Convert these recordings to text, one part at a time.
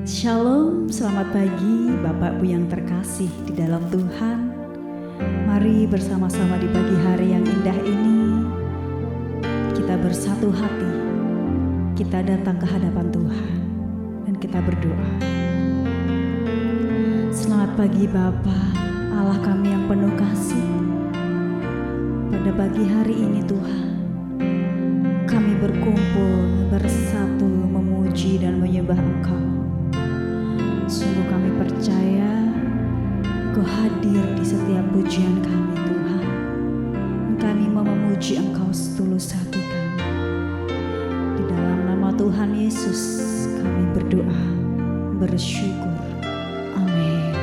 Shalom, selamat pagi Bapak Ibu yang terkasih di dalam Tuhan. Mari bersama-sama di pagi hari yang indah ini kita bersatu hati, kita datang ke hadapan Tuhan dan kita berdoa. Selamat pagi Bapa, Allah kami yang penuh kasih. Pada pagi hari ini Tuhan, kami berkumpul bersatu memuji dan menyembah Engkau. Sungguh kami percaya Engkau hadir di setiap pujian kami Tuhan. Kami mau memuji Engkau setulus hati kami. Di dalam nama Tuhan Yesus kami berdoa, bersyukur. Amin.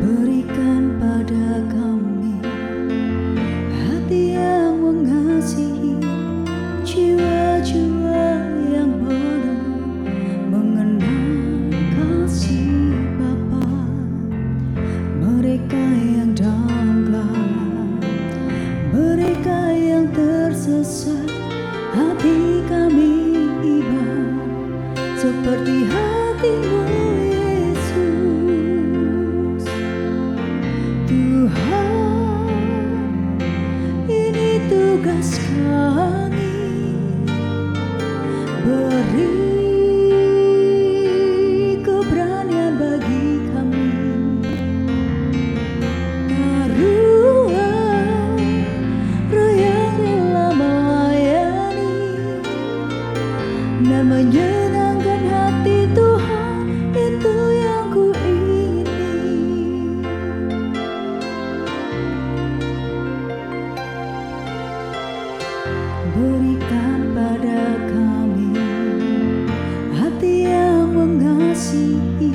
Berikan pada kami hati yang mengasihi, jiwa-jiwa yang baru mengenal kasih Bapa. Mereka yang dalam gelap, mereka yang tersesat, hati kami iba seperti hati-Mu Yesus. Tuhan, ini tugas kami, beri keberanian bagi kami, taruhlah roh yang rela melayani dan menyenangkan hati Tuhan, itu yang ku ingini. Berikan pada kami hati yang mengasihi,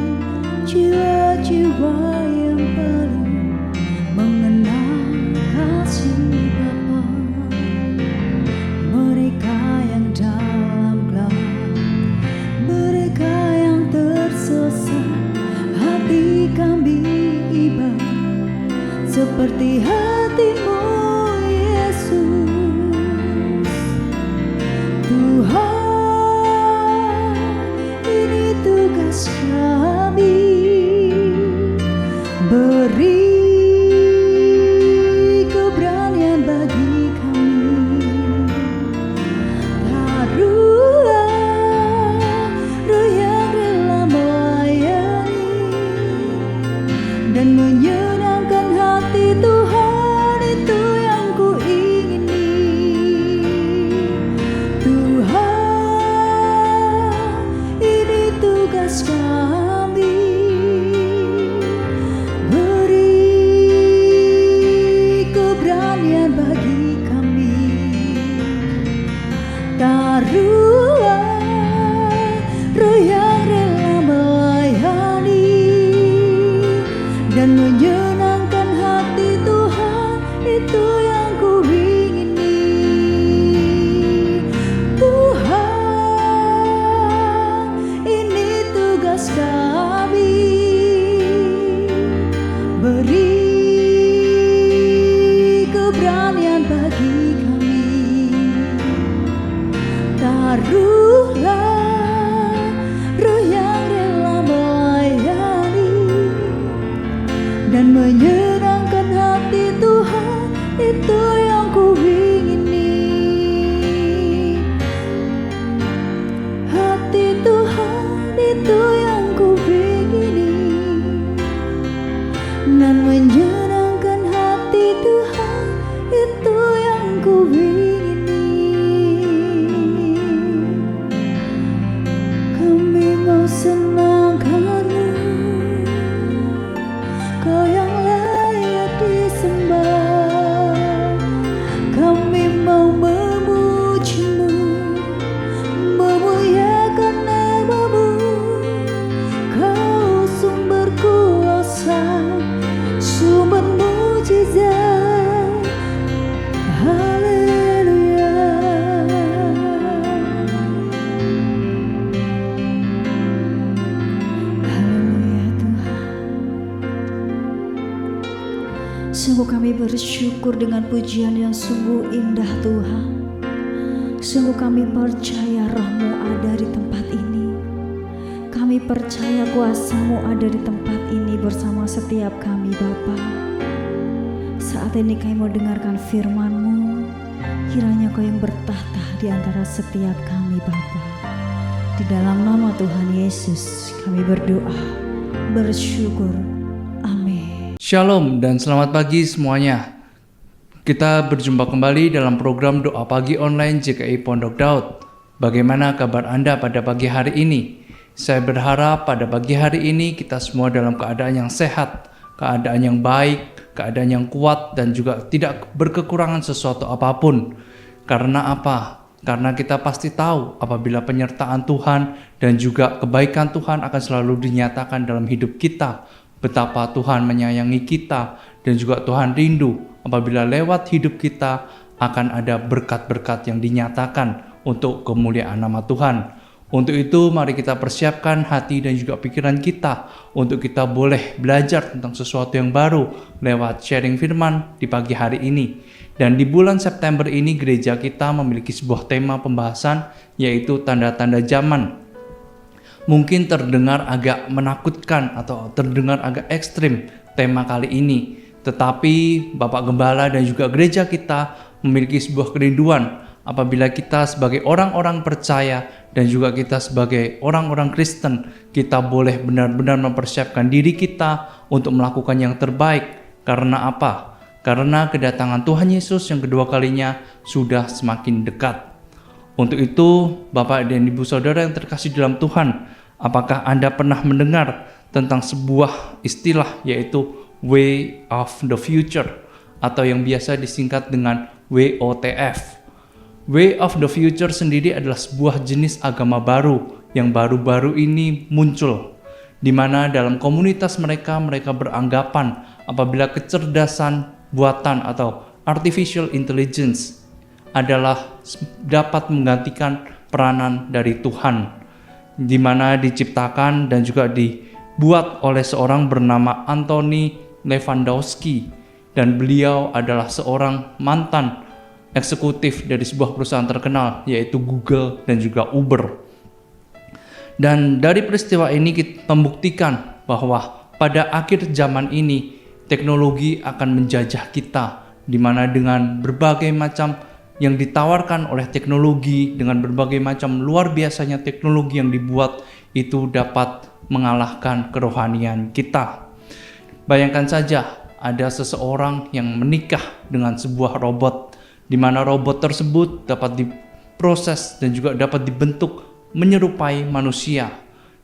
jiwa-jiwa yang baru mengenal kasih Bapa. Mereka yang dalam gelap, mereka yang tersesat, hati kami iba seperti hati-Mu Yesus. Tuhan, bersyukur dengan pujian yang sungguh indah Tuhan. Sungguh kami percaya Roh-Mu ada di tempat ini. Kami percaya kuasa-Mu ada di tempat ini bersama setiap kami Bapa. Saat ini kami mau dengarkan firman-Mu. Kiranya Kau yang bertahta di antara setiap kami Bapa. Di dalam nama Tuhan Yesus kami berdoa, bersyukur. Amin. Shalom dan selamat pagi semuanya. Kita berjumpa kembali dalam program Doa Pagi Online GKI Pondok Daud. Bagaimana kabar Anda pada pagi hari ini? Saya berharap pada pagi hari ini kita semua dalam keadaan yang sehat, keadaan yang baik, keadaan yang kuat, dan juga tidak berkekurangan sesuatu apapun. Karena apa? Karena kita pasti tahu apabila penyertaan Tuhan dan juga kebaikan Tuhan akan selalu dinyatakan dalam hidup kita. Betapa Tuhan menyayangi kita dan juga Tuhan rindu apabila lewat hidup kita akan ada berkat-berkat yang dinyatakan untuk kemuliaan nama Tuhan. Untuk itu mari kita persiapkan hati dan juga pikiran kita untuk kita boleh belajar tentang sesuatu yang baru lewat sharing firman di pagi hari ini. Dan di bulan September ini gereja kita memiliki sebuah tema pembahasan yaitu tanda-tanda zaman. Mungkin terdengar agak menakutkan atau terdengar agak ekstrim tema kali ini. Tetapi Bapak Gembala dan juga gereja kita memiliki sebuah kerinduan apabila kita sebagai orang-orang percaya dan juga kita sebagai orang-orang Kristen, kita boleh benar-benar mempersiapkan diri kita untuk melakukan yang terbaik. Karena apa? Karena kedatangan Tuhan Yesus yang kedua kalinya sudah semakin dekat. Untuk itu, Bapak dan Ibu Saudara yang terkasih dalam Tuhan, apakah Anda pernah mendengar tentang sebuah istilah yaitu Way of the Future atau yang biasa disingkat dengan WOTF? Way of the Future sendiri adalah sebuah jenis agama baru yang baru-baru ini muncul, di mana dalam komunitas mereka beranggapan apabila kecerdasan buatan atau artificial intelligence adalah dapat menggantikan peranan dari Tuhan, di mana diciptakan dan juga dibuat oleh seorang bernama Anthony Lewandowski, dan beliau adalah seorang mantan eksekutif dari sebuah perusahaan terkenal yaitu Google dan juga Uber. Dan dari peristiwa ini kita membuktikan bahwa pada akhir zaman ini teknologi akan menjajah kita, di mana dengan berbagai macam yang ditawarkan oleh teknologi, dengan berbagai macam luar biasanya teknologi yang dibuat itu dapat mengalahkan kerohanian kita. Bayangkan saja ada seseorang yang menikah dengan sebuah robot, di mana robot tersebut dapat diproses dan juga dapat dibentuk menyerupai manusia,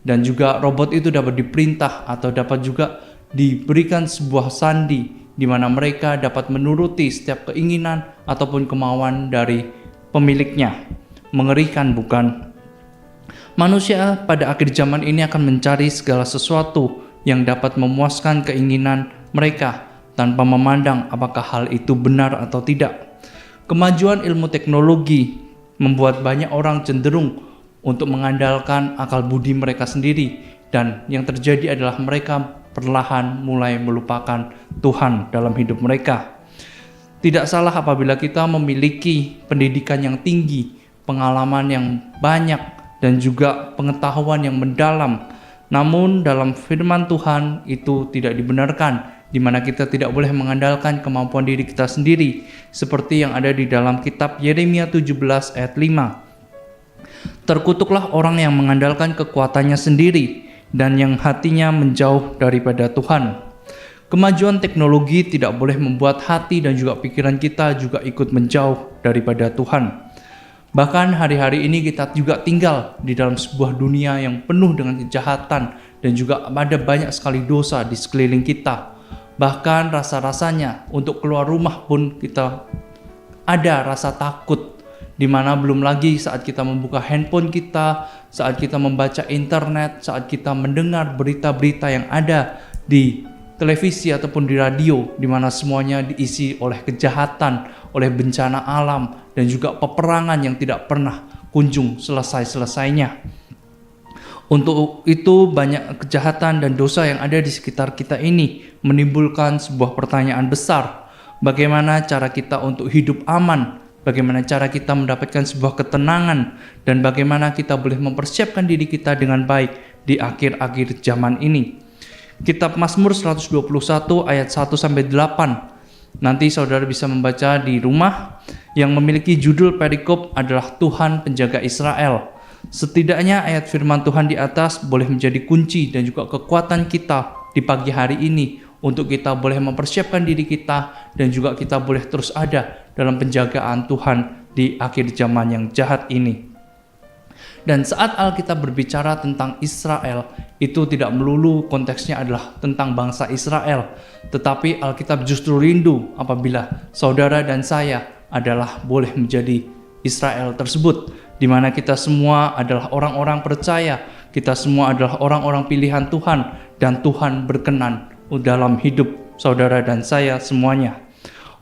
dan juga robot itu dapat diperintah atau dapat juga diberikan sebuah sandi di mana mereka dapat menuruti setiap keinginan ataupun kemauan dari pemiliknya. Mengerikan bukan? Manusia pada akhir zaman ini akan mencari segala sesuatu yang dapat memuaskan keinginan mereka tanpa memandang apakah hal itu benar atau tidak. Kemajuan ilmu teknologi membuat banyak orang cenderung untuk mengandalkan akal budi mereka sendiri, dan yang terjadi adalah mereka perlahan mulai melupakan Tuhan dalam hidup mereka. Tidak salah apabila kita memiliki pendidikan yang tinggi, pengalaman yang banyak, dan juga pengetahuan yang mendalam. Namun dalam firman Tuhan itu tidak dibenarkan, di mana kita tidak boleh mengandalkan kemampuan diri kita sendiri, seperti yang ada di dalam kitab Yeremia 17 ayat 5. Terkutuklah orang yang mengandalkan kekuatannya sendiri dan yang hatinya menjauh daripada Tuhan. Kemajuan teknologi tidak boleh membuat hati dan juga pikiran kita juga ikut menjauh daripada Tuhan. Bahkan hari-hari ini kita juga tinggal di dalam sebuah dunia yang penuh dengan kejahatan dan juga ada banyak sekali dosa di sekeliling kita. Bahkan rasa-rasanya untuk keluar rumah pun kita ada rasa takut, di mana belum lagi saat kita membuka handphone kita, saat kita membaca internet, saat kita mendengar berita-berita yang ada di televisi ataupun di radio, di mana semuanya diisi oleh kejahatan, oleh bencana alam, dan juga peperangan yang tidak pernah kunjung selesai-selesainya. Untuk itu banyak kejahatan dan dosa yang ada di sekitar kita ini menimbulkan sebuah pertanyaan besar. bagaimana cara kita untuk hidup aman, bagaimana cara kita mendapatkan sebuah ketenangan, dan bagaimana kita boleh mempersiapkan diri kita dengan baik di akhir-akhir zaman ini. Kitab Mazmur 121 ayat 1-8. Nanti saudara bisa membaca di rumah, yang memiliki judul perikop adalah Tuhan Penjaga Israel. Setidaknya ayat firman Tuhan di atas boleh menjadi kunci dan juga kekuatan kita di pagi hari ini untuk kita boleh mempersiapkan diri kita dan juga kita boleh terus ada dalam penjagaan Tuhan di akhir zaman yang jahat ini. Dan saat Alkitab berbicara tentang Israel, itu tidak melulu konteksnya adalah tentang bangsa Israel, tetapi Alkitab justru rindu apabila saudara dan saya adalah boleh menjadi Israel tersebut, di mana kita semua adalah orang-orang percaya, kita semua adalah orang-orang pilihan Tuhan, dan Tuhan berkenan dalam hidup saudara dan saya semuanya.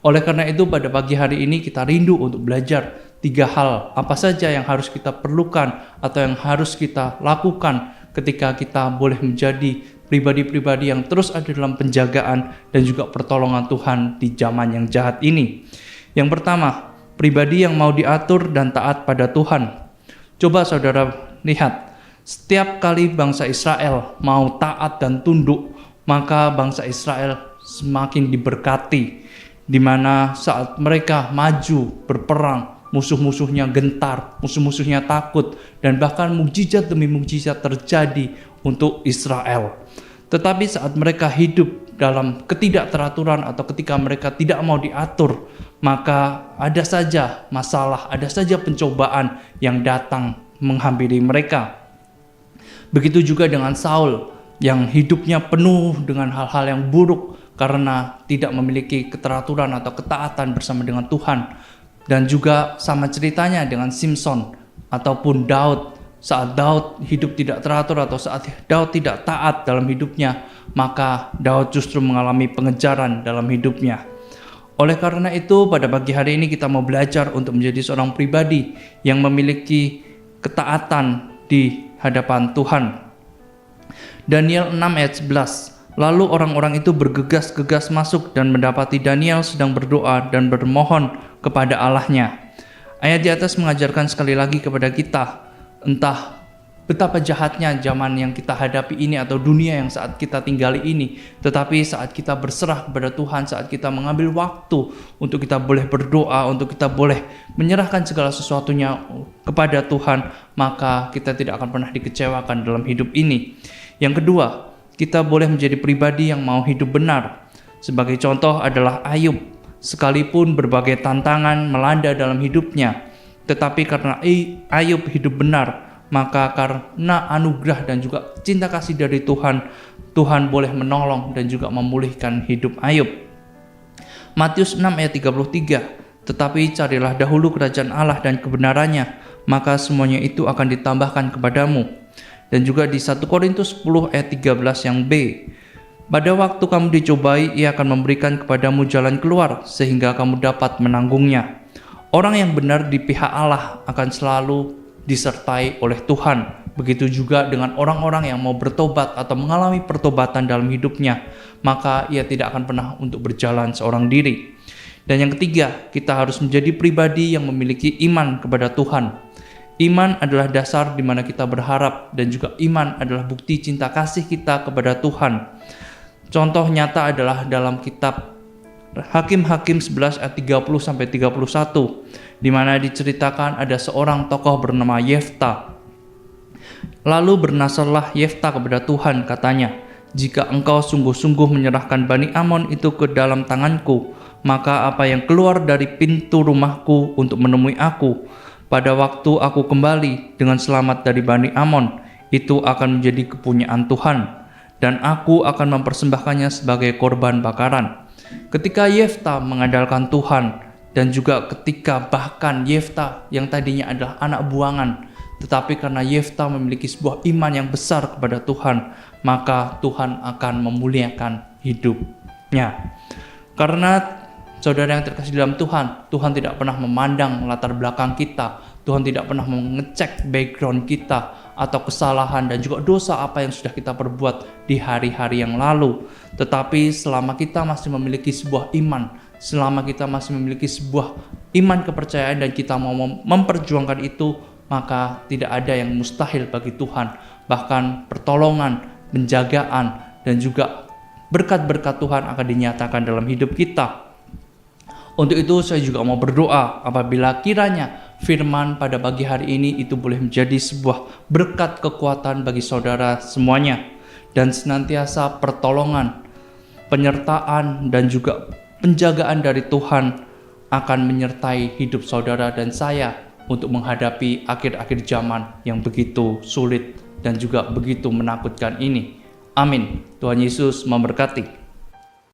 Oleh karena itu pada pagi hari ini kita rindu untuk belajar 3 hal apa saja yang harus kita perlukan atau yang harus kita lakukan ketika kita boleh menjadi pribadi-pribadi yang terus ada dalam penjagaan dan juga pertolongan Tuhan di zaman yang jahat ini. Yang pertama, pribadi yang mau diatur dan taat pada Tuhan. Coba saudara lihat, setiap kali bangsa Israel mau taat dan tunduk, maka bangsa Israel semakin diberkati, di mana saat mereka maju berperang, musuh-musuhnya gentar, musuh-musuhnya takut, dan bahkan mukjizat demi mukjizat terjadi untuk Israel. Tetapi saat mereka hidup dalam ketidakteraturan atau ketika mereka tidak mau diatur, maka ada saja masalah, ada saja pencobaan yang datang menghampiri mereka. Begitu juga dengan Saul yang hidupnya penuh dengan hal-hal yang buruk karena tidak memiliki keteraturan atau ketaatan bersama dengan Tuhan. Dan juga sama ceritanya dengan Simson ataupun Daud. Saat Daud hidup tidak teratur atau saat Daud tidak taat dalam hidupnya, maka Daud justru mengalami pengejaran dalam hidupnya. Oleh karena itu pada pagi hari ini kita mau belajar untuk menjadi seorang pribadi yang memiliki ketaatan di hadapan Tuhan. Daniel 6 ayat 11. Lalu orang-orang itu bergegas-gegas masuk dan mendapati Daniel sedang berdoa dan bermohon kepada Allahnya. Ayat di atas mengajarkan sekali lagi kepada kita, entah betapa jahatnya zaman yang kita hadapi ini atau dunia yang saat kita tinggali ini, tetapi saat kita berserah kepada Tuhan, saat kita mengambil waktu untuk kita boleh berdoa, untuk kita boleh menyerahkan segala sesuatunya kepada Tuhan, maka kita tidak akan pernah dikecewakan dalam hidup ini. Yang kedua, kita boleh menjadi pribadi yang mau hidup benar. Sebagai contoh adalah Ayub. Sekalipun berbagai tantangan melanda dalam hidupnya, tetapi karena Ayub hidup benar, maka karena anugerah dan juga cinta kasih dari Tuhan, Tuhan boleh menolong dan juga memulihkan hidup Ayub. Matius 6 ayat 33. Tetapi carilah dahulu kerajaan Allah dan kebenarannya, maka semuanya itu akan ditambahkan kepadamu. Dan juga di 1 Korintus 10 ayat 13 yang B. Pada waktu kamu dicobai, ia akan memberikan kepadamu jalan keluar sehingga kamu dapat menanggungnya. Orang yang benar di pihak Allah akan selalu disertai oleh Tuhan. Begitu juga dengan orang-orang yang mau bertobat atau mengalami pertobatan dalam hidupnya, maka ia tidak akan pernah untuk berjalan seorang diri. Dan yang ketiga, kita harus menjadi pribadi yang memiliki iman kepada Tuhan. Iman adalah dasar di mana kita berharap, dan juga iman adalah bukti cinta kasih kita kepada Tuhan. Contoh nyata adalah dalam kitab Hakim-Hakim 11 ayat 30-31, di mana diceritakan ada seorang tokoh bernama Yefta. Lalu bernasarlah Yefta kepada Tuhan, katanya, jika engkau sungguh-sungguh menyerahkan Bani Amon itu ke dalam tanganku, maka apa yang keluar dari pintu rumahku untuk menemui aku, pada waktu aku kembali dengan selamat dari Bani Amon, itu akan menjadi kepunyaan Tuhan, dan aku akan mempersembahkannya sebagai korban bakaran. Ketika Yefta mengandalkan Tuhan, dan juga ketika bahkan Yefta yang tadinya adalah anak buangan, tetapi karena Yefta memiliki sebuah iman yang besar kepada Tuhan, maka Tuhan akan memuliakan hidupnya. Karena saudara yang terkasih dalam Tuhan, Tuhan tidak pernah memandang latar belakang kita, Tuhan tidak pernah mengecek background kita atau kesalahan dan juga dosa apa yang sudah kita perbuat di hari-hari yang lalu. Tetapi selama kita masih memiliki sebuah iman selama kita masih memiliki sebuah iman kepercayaan dan kita mau memperjuangkan itu, maka tidak ada yang mustahil bagi Tuhan. Bahkan pertolongan, penjagaan, dan juga berkat-berkat Tuhan akan dinyatakan dalam hidup kita. Untuk itu saya juga mau berdoa apabila kiranya firman pada pagi hari ini itu boleh menjadi sebuah berkat kekuatan bagi saudara semuanya, dan senantiasa pertolongan, penyertaan, dan juga penjagaan dari Tuhan akan menyertai hidup saudara dan saya untuk menghadapi akhir-akhir zaman yang begitu sulit dan juga begitu menakutkan ini. Amin. Tuhan Yesus memberkati.